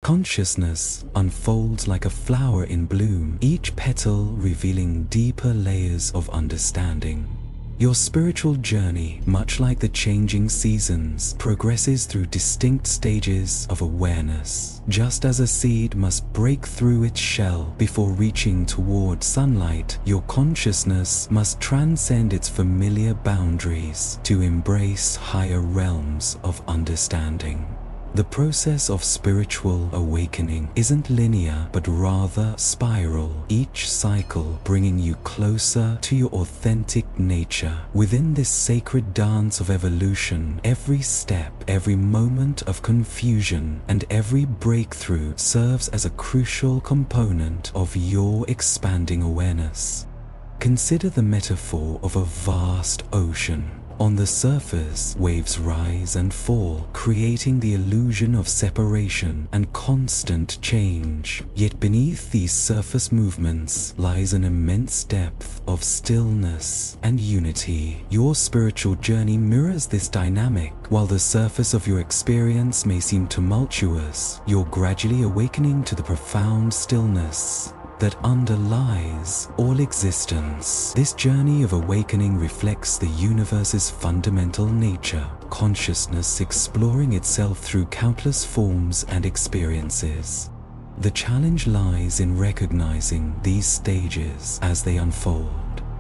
Consciousness unfolds like a flower in bloom, each petal revealing deeper layers of understanding. Your spiritual journey, much like the changing seasons, progresses through distinct stages of awareness. Just as a seed must break through its shell before reaching toward sunlight, your consciousness must transcend its familiar boundaries to embrace higher realms of understanding. The process of spiritual awakening isn't linear, but rather spiral, each cycle bringing you closer to your authentic nature. Within this sacred dance of evolution, every step, every moment of confusion, and every breakthrough serves as a crucial component of your expanding awareness. Consider the metaphor of a vast ocean. On the surface, waves rise and fall, creating the illusion of separation and constant change. Yet beneath these surface movements lies an immense depth of stillness and unity. Your spiritual journey mirrors this dynamic. While the surface of your experience may seem tumultuous, you're gradually awakening to the profound stillness that underlies all existence. This journey of awakening reflects the universe's fundamental nature, consciousness exploring itself through countless forms and experiences. The challenge lies in recognizing these stages as they unfold.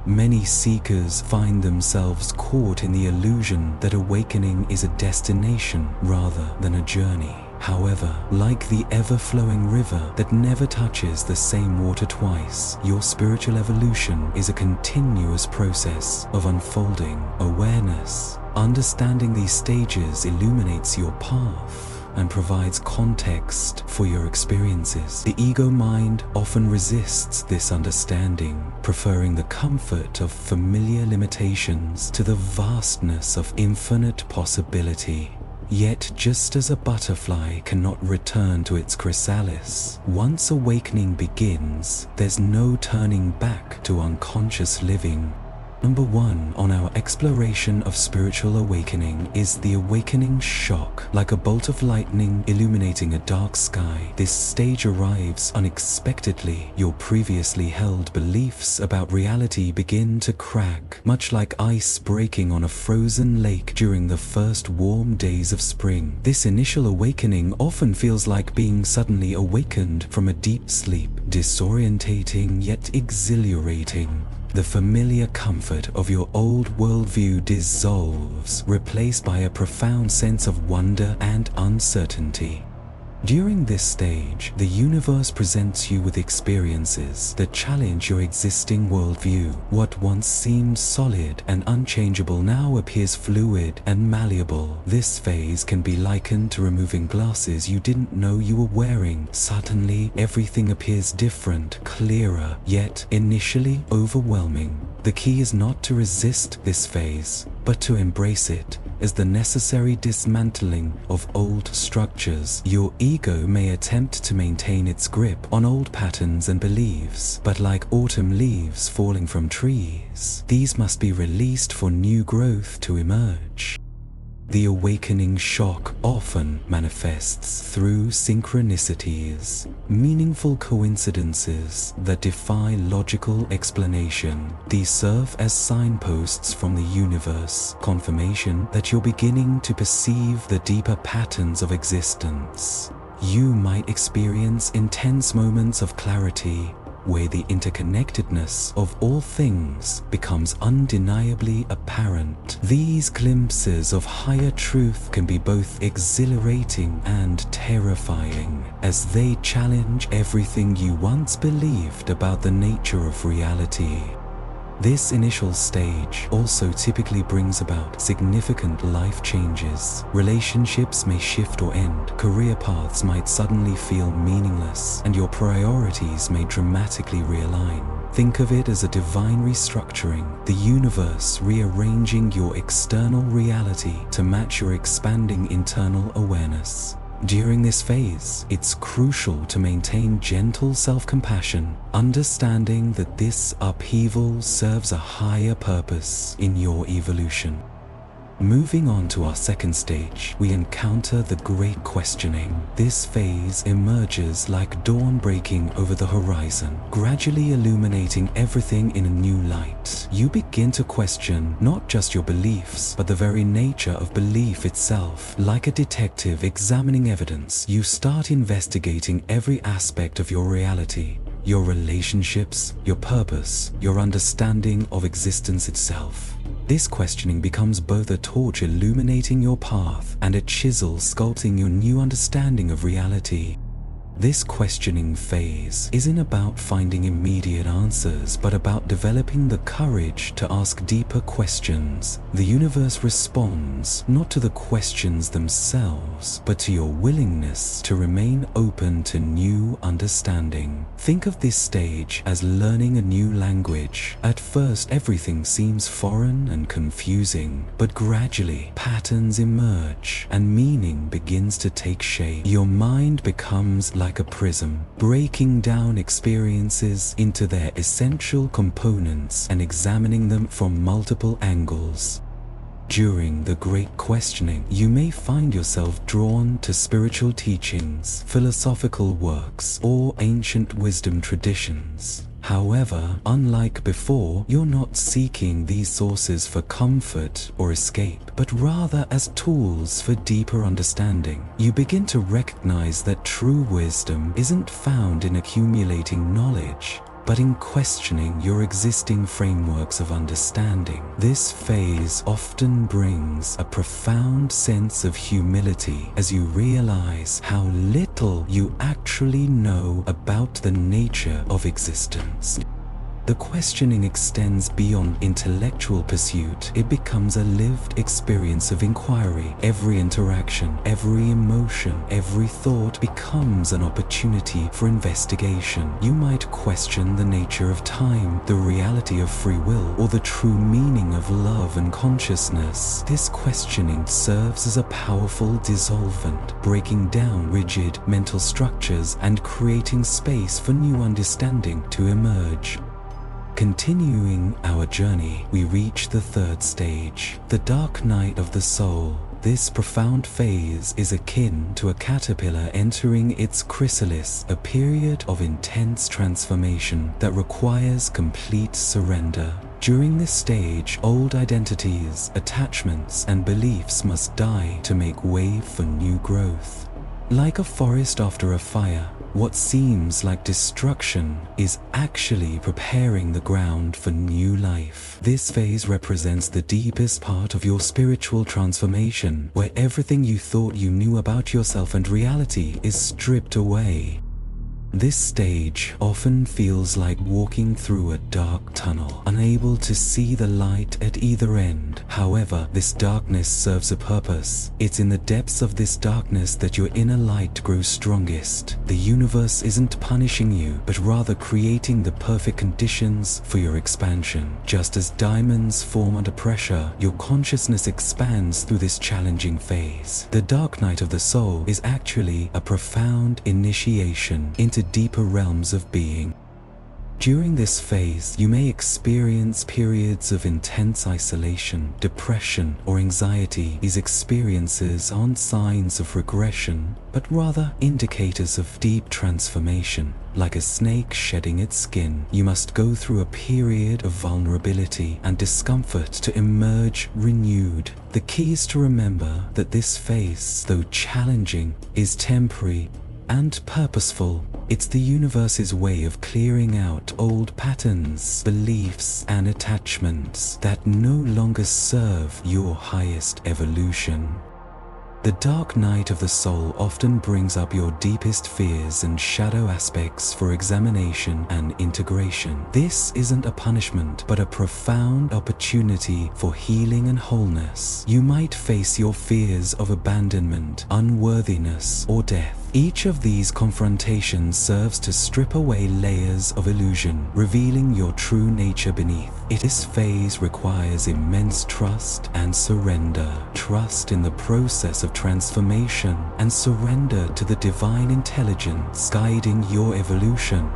Many seekers find themselves caught in the illusion that awakening is a destination rather than a journey. However, like the ever-flowing river that never touches the same water twice, your spiritual evolution is a continuous process of unfolding awareness. Understanding these stages illuminates your path and provides context for your experiences. The ego mind often resists this understanding, preferring the comfort of familiar limitations to the vastness of infinite possibility. Yet, just as a butterfly cannot return to its chrysalis, once awakening begins, there's no turning back to unconscious living. Number 1 on our exploration of spiritual awakening is the awakening shock. Like a bolt of lightning illuminating a dark sky, this stage arrives unexpectedly. Your previously held beliefs about reality begin to crack, much like ice breaking on a frozen lake during the first warm days of spring. This initial awakening often feels like being suddenly awakened from a deep sleep, disorientating yet exhilarating. The familiar comfort of your old worldview dissolves, replaced by a profound sense of wonder and uncertainty. During this stage, the universe presents you with experiences that challenge your existing worldview. What once seemed solid and unchangeable now appears fluid and malleable. This phase can be likened to removing glasses you didn't know you were wearing. Suddenly, everything appears different, clearer, yet initially overwhelming. The key is not to resist this phase, but to embrace it as the necessary dismantling of old structures. Your ego may attempt to maintain its grip on old patterns and beliefs, but like autumn leaves falling from trees, these must be released for new growth to emerge. The awakening shock often manifests through synchronicities, meaningful coincidences that defy logical explanation. These serve as signposts from the universe, confirmation that you're beginning to perceive the deeper patterns of existence. You might experience intense moments of clarity, where the interconnectedness of all things becomes undeniably apparent. These glimpses of higher truth can be both exhilarating and terrifying, as they challenge everything you once believed about the nature of reality. This initial stage also typically brings about significant life changes. Relationships may shift or end, career paths might suddenly feel meaningless, and your priorities may dramatically realign. Think of it as a divine restructuring, the universe rearranging your external reality to match your expanding internal awareness. During this phase, it's crucial to maintain gentle self-compassion, understanding that this upheaval serves a higher purpose in your evolution. Moving on to our second stage, we encounter the Great Questioning. This phase emerges like dawn breaking over the horizon, gradually illuminating everything in a new light. You begin to question not just your beliefs, but the very nature of belief itself. Like a detective examining evidence, you start investigating every aspect of your reality. Your relationships, your purpose, your understanding of existence itself. This questioning becomes both a torch illuminating your path and a chisel sculpting your new understanding of reality. This questioning phase isn't about finding immediate answers, but about developing the courage to ask deeper questions. The universe responds not to the questions themselves, but to your willingness to remain open to new understanding. Think of this stage as learning a new language. At first, everything seems foreign and confusing, but gradually, patterns emerge and meaning begins to take shape. Your mind becomes like a prism, breaking down experiences into their essential components and examining them from multiple angles. During the Great Questioning, you may find yourself drawn to spiritual teachings, philosophical works, or ancient wisdom traditions. However, unlike before, you're not seeking these sources for comfort or escape, but rather as tools for deeper understanding. You begin to recognize that true wisdom isn't found in accumulating knowledge, but in questioning your existing frameworks of understanding. This phase often brings a profound sense of humility as you realize how little you actually know about the nature of existence. The questioning extends beyond intellectual pursuit. It becomes a lived experience of inquiry. Every interaction, every emotion, every thought becomes an opportunity for investigation. You might question the nature of time, the reality of free will, or the true meaning of love and consciousness. This questioning serves as a powerful dissolvent, breaking down rigid mental structures and creating space for new understanding to emerge. Continuing our journey, we reach the third stage, the dark night of the soul. This profound phase is akin to a caterpillar entering its chrysalis, a period of intense transformation that requires complete surrender. During this stage, old identities, attachments, and beliefs must die to make way for new growth. Like a forest after a fire, what seems like destruction is actually preparing the ground for new life. This phase represents the deepest part of your spiritual transformation, where everything you thought you knew about yourself and reality is stripped away. This stage often feels like walking through a dark tunnel, unable to see the light at either end. However, this darkness serves a purpose. It's in the depths of this darkness that your inner light grows strongest. The universe isn't punishing you, but rather creating the perfect conditions for your expansion. Just as diamonds form under pressure, your consciousness expands through this challenging phase. The dark night of the soul is actually a profound initiation into deeper realms of being. During this phase, you may experience periods of intense isolation, depression, or anxiety. These experiences aren't signs of regression, but rather indicators of deep transformation. Like a snake shedding its skin, you must go through a period of vulnerability and discomfort to emerge renewed. The key is to remember that this phase, though challenging, is temporary and purposeful. It's the universe's way of clearing out old patterns, beliefs, and attachments that no longer serve your highest evolution. The dark night of the soul often brings up your deepest fears and shadow aspects for examination and integration. This isn't a punishment, but a profound opportunity for healing and wholeness. You might face your fears of abandonment, unworthiness, or death. Each of these confrontations serves to strip away layers of illusion, revealing your true nature beneath it. This phase requires immense trust and surrender. Trust in the process of transformation and surrender to the divine intelligence guiding your evolution.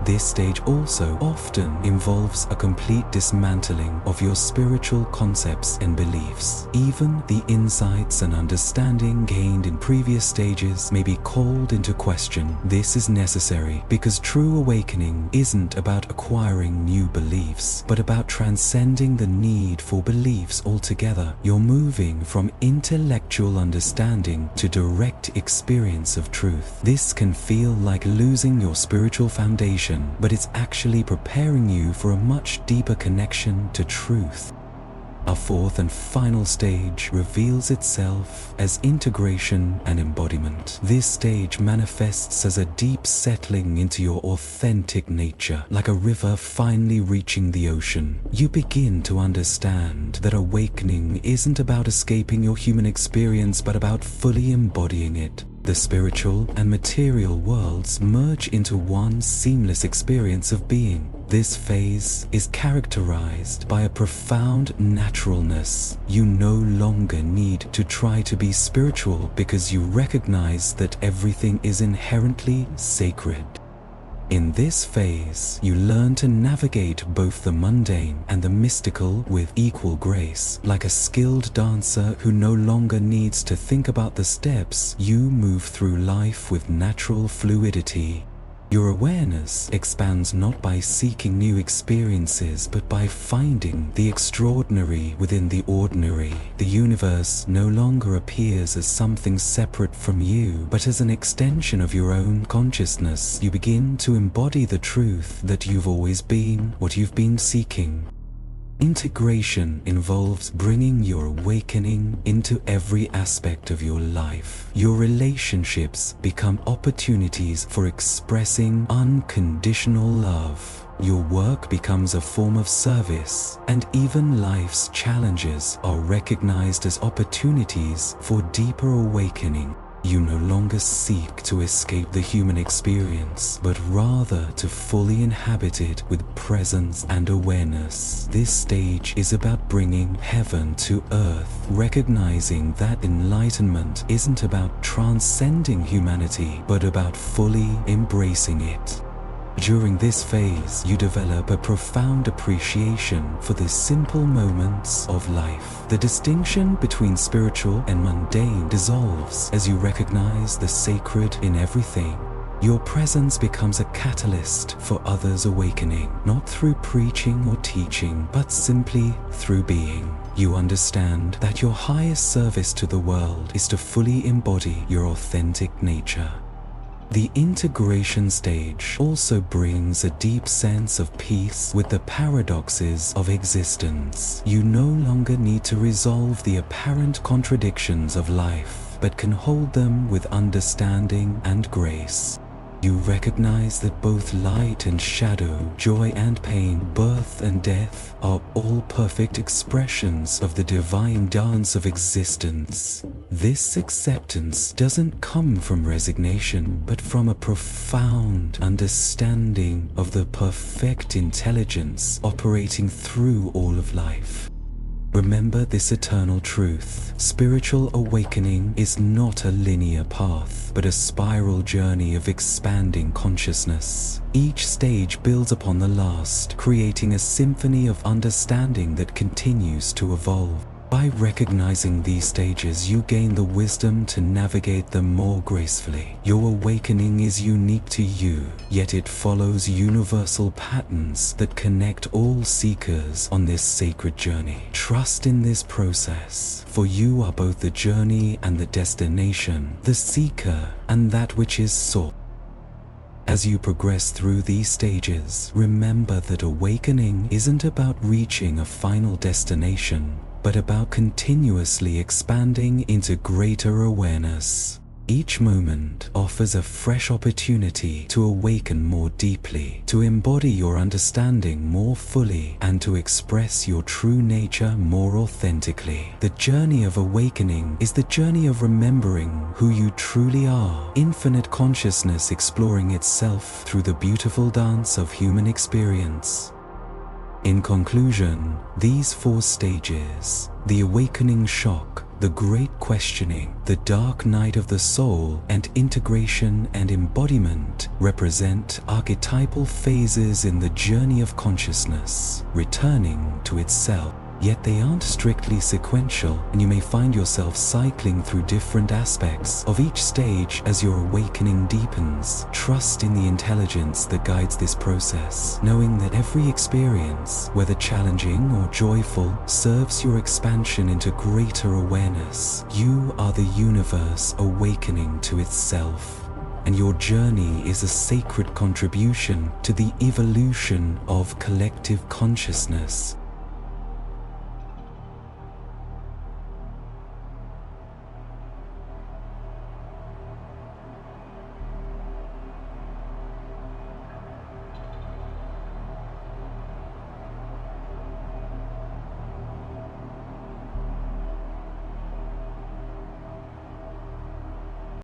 This stage also often involves a complete dismantling of your spiritual concepts and beliefs. Even the insights and understanding gained in previous stages may be called into question. This is necessary because true awakening isn't about acquiring new beliefs, but about transcending the need for beliefs altogether. You're moving from intellectual understanding to direct experience of truth. This can feel like losing your spiritual foundation, but it's actually preparing you for a much deeper connection to truth. Our fourth and final stage reveals itself as integration and embodiment. This stage manifests as a deep settling into your authentic nature, like a river finally reaching the ocean. You begin to understand that awakening isn't about escaping your human experience, but about fully embodying it. The spiritual and material worlds merge into one seamless experience of being. This phase is characterized by a profound naturalness. You no longer need to try to be spiritual because you recognize that everything is inherently sacred. In this phase, you learn to navigate both the mundane and the mystical with equal grace. Like a skilled dancer who no longer needs to think about the steps, you move through life with natural fluidity. Your awareness expands not by seeking new experiences, but by finding the extraordinary within the ordinary. The universe no longer appears as something separate from you, but as an extension of your own consciousness. You begin to embody the truth that you've always been, what you've been seeking. Integration involves bringing your awakening into every aspect of your life. Your relationships become opportunities for expressing unconditional love. Your work becomes a form of service, and even life's challenges are recognized as opportunities for deeper awakening. You no longer seek to escape the human experience, but rather to fully inhabit it with presence and awareness. This stage is about bringing heaven to earth, recognizing that enlightenment isn't about transcending humanity, but about fully embracing it. During this phase, you develop a profound appreciation for the simple moments of life. The distinction between spiritual and mundane dissolves as you recognize the sacred in everything. Your presence becomes a catalyst for others' awakening, not through preaching or teaching, but simply through being. You understand that your highest service to the world is to fully embody your authentic nature. The integration stage also brings a deep sense of peace with the paradoxes of existence. You no longer need to resolve the apparent contradictions of life, but can hold them with understanding and grace. You recognize that both light and shadow, joy and pain, birth and death are all perfect expressions of the divine dance of existence. This acceptance doesn't come from resignation, but from a profound understanding of the perfect intelligence operating through all of life. Remember this eternal truth. Spiritual awakening is not a linear path, but a spiral journey of expanding consciousness. Each stage builds upon the last, creating a symphony of understanding that continues to evolve. By recognizing these stages, you gain the wisdom to navigate them more gracefully. Your awakening is unique to you, yet it follows universal patterns that connect all seekers on this sacred journey. Trust in this process, for you are both the journey and the destination, the seeker and that which is sought. As you progress through these stages, remember that awakening isn't about reaching a final destination, but about continuously expanding into greater awareness. Each moment offers a fresh opportunity to awaken more deeply, to embody your understanding more fully, and to express your true nature more authentically. The journey of awakening is the journey of remembering who you truly are, infinite consciousness exploring itself through the beautiful dance of human experience. In conclusion, these 4 stages, the awakening shock, The great questioning, the dark night of the soul, and integration and embodiment represent archetypal phases in the journey of consciousness, returning to itself. Yet they aren't strictly sequential, and you may find yourself cycling through different aspects of each stage as your awakening deepens. Trust in the intelligence that guides this process, knowing that every experience, whether challenging or joyful, serves your expansion into greater awareness. You are the universe awakening to itself, and your journey is a sacred contribution to the evolution of collective consciousness.